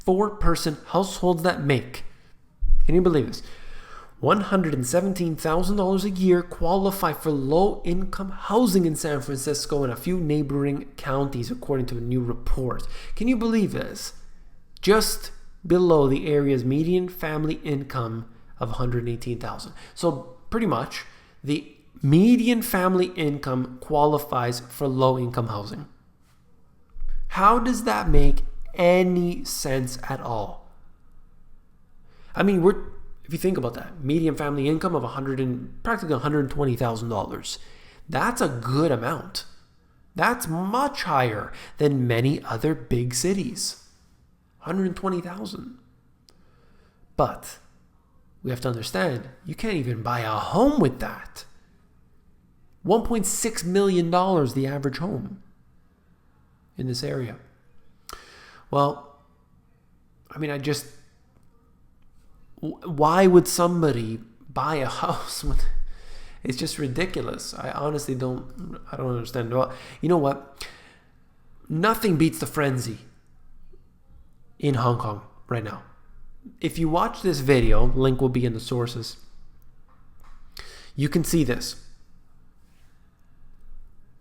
4-person households that make, can you believe this, $117,000 a year qualify for low-income housing in San Francisco and a few neighboring counties, according to a new report. Can you believe this? Just below the area's median family income of $118,000. So pretty much, the median family income qualifies for low-income housing. How does that make any sense at all? I mean, if you think about that, median family income of practically $120,000. That's a good amount. That's much higher than many other big cities. $120,000. But we have to understand, you can't even buy a home with that. $1.6 million the average home in this area. Well, I mean, why would somebody buy a house when it's just ridiculous? I honestly don't understand. Well, you know what? Nothing beats the frenzy in Hong Kong right now. If you watch this video, link will be in the sources, you can see this.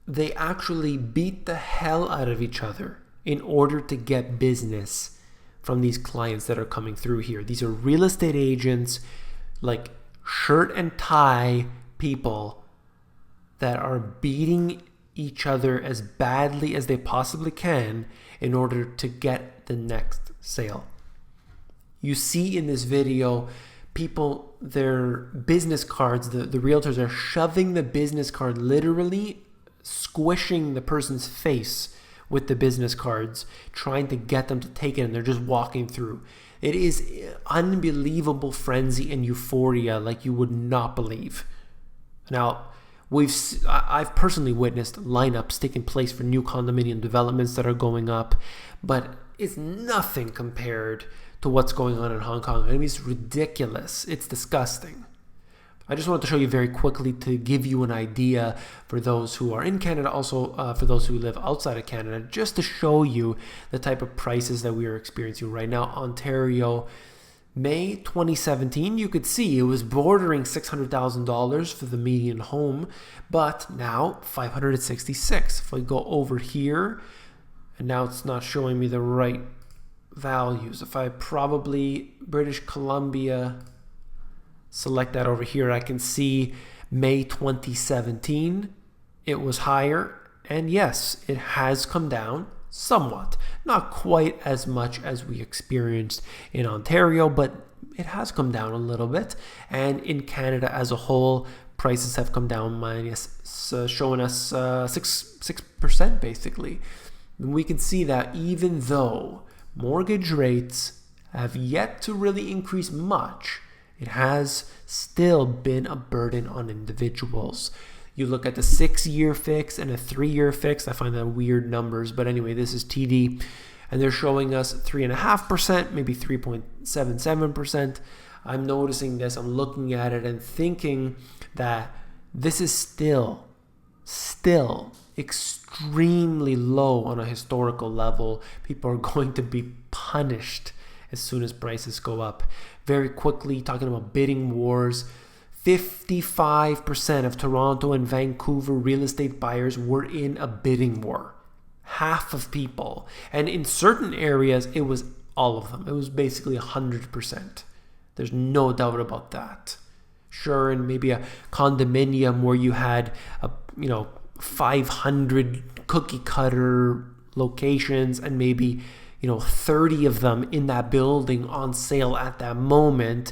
They actually beat the hell out of each other in order to get business from these clients that are coming through here. These are real estate agents, like shirt and tie people that are beating each other as badly as they possibly can in order to get the next sale. You see in this video, people, their business cards, the realtors are shoving the business card, literally squishing the person's face with the business cards, trying to get them to take it, and they're just walking through. It is unbelievable frenzy and euphoria like you would not believe. Now, I've personally witnessed lineups taking place for new condominium developments that are going up, but it's nothing compared to what's going on in Hong Kong. I mean, it's ridiculous. It's disgusting. I just wanted to show you very quickly to give you an idea for those who are in Canada, also for those who live outside of Canada, just to show you the type of prices that we are experiencing right now. Ontario, May 2017, you could see it was bordering $600,000 for the median home, but now $566,000. If I go over here, and now it's not showing me the right values. If I British Columbia, select that over here, I can see May 2017, it was higher. And yes, it has come down somewhat. Not quite as much as we experienced in Ontario, but it has come down a little bit. And in Canada as a whole, prices have come down showing us 6% basically. And we can see that even though mortgage rates have yet to really increase much, it has still been a burden on individuals. You look at the 6-year fix and a 3-year fix. I find that weird numbers, but anyway, this is TD, and they're showing us 3.5%, maybe 3.77%. I'm noticing this. I'm looking at it and thinking that this is still extremely low on a historical level. People are going to be punished as soon as prices go up. Very quickly, talking about bidding wars, 55% of Toronto and Vancouver real estate buyers were in a bidding war. Half of people. And in certain areas, it was all of them. It was basically 100%. There's no doubt about that. Sure, and maybe a condominium where you had 500 cookie cutter locations and maybe 30 of them in that building on sale at that moment,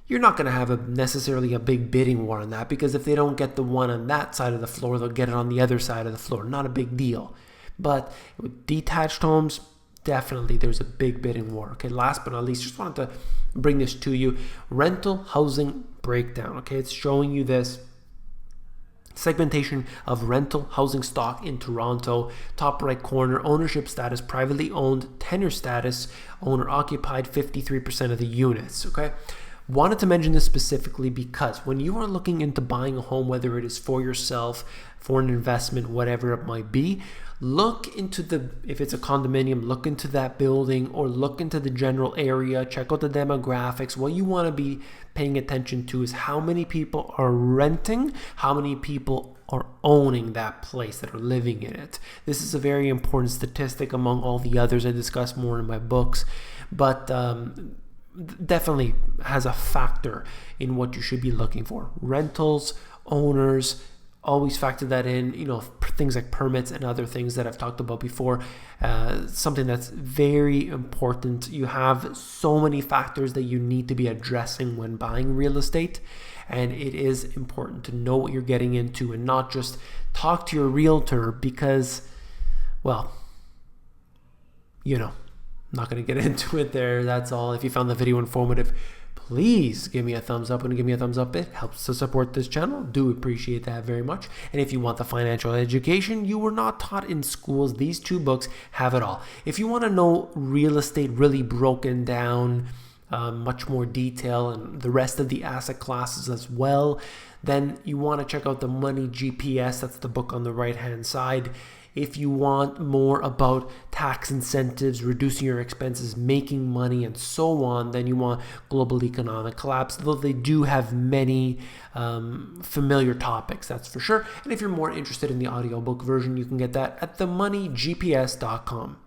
you're not going to have necessarily a big bidding war on that, because if they don't get the one on that side of the floor, they'll get it on the other side of the floor. Not a big deal. But with detached homes, definitely there's a big bidding war. Okay, last but not least, just wanted to bring this to you. Rental housing breakdown. Okay, it's showing you this segmentation of rental housing stock in Toronto. Top right corner, ownership status, privately owned, tenure status, owner occupied, 53% of the units. Okay, Wanted to mention this specifically because when you are looking into buying a home, whether it is for yourself, for an investment, whatever it might be, look into if it's a condominium, look into that building or look into the general area, check out the demographics. What you want to be paying attention to is how many people are renting, how many people are owning that place, that are living in it. This is a very important statistic among all the others I discuss more in my books, but definitely has a factor in what you should be looking for. Rentals, owners, always factor that in. Things like permits and other things that I've talked about before. Something that's very important. You have so many factors that you need to be addressing when buying real estate, and it is important to know what you're getting into and not just talk to your realtor because, well, I'm not going to get into it there. That's all. If you found the video informative, please give me a thumbs up. And give me a thumbs up, it helps to support this channel. Do appreciate that very much. And if you want the financial education you were not taught in schools, these 2 books have it all. If you want to know real estate really broken down, much more detail, and the rest of the asset classes as well, then you want to check out the Money GPS. That's the book on the right hand side. If you want more about tax incentives, reducing your expenses, making money, and so on, then you want Global Economic Collapse, though they do have many familiar topics, that's for sure. And if you're more interested in the audiobook version, you can get that at themoneygps.com.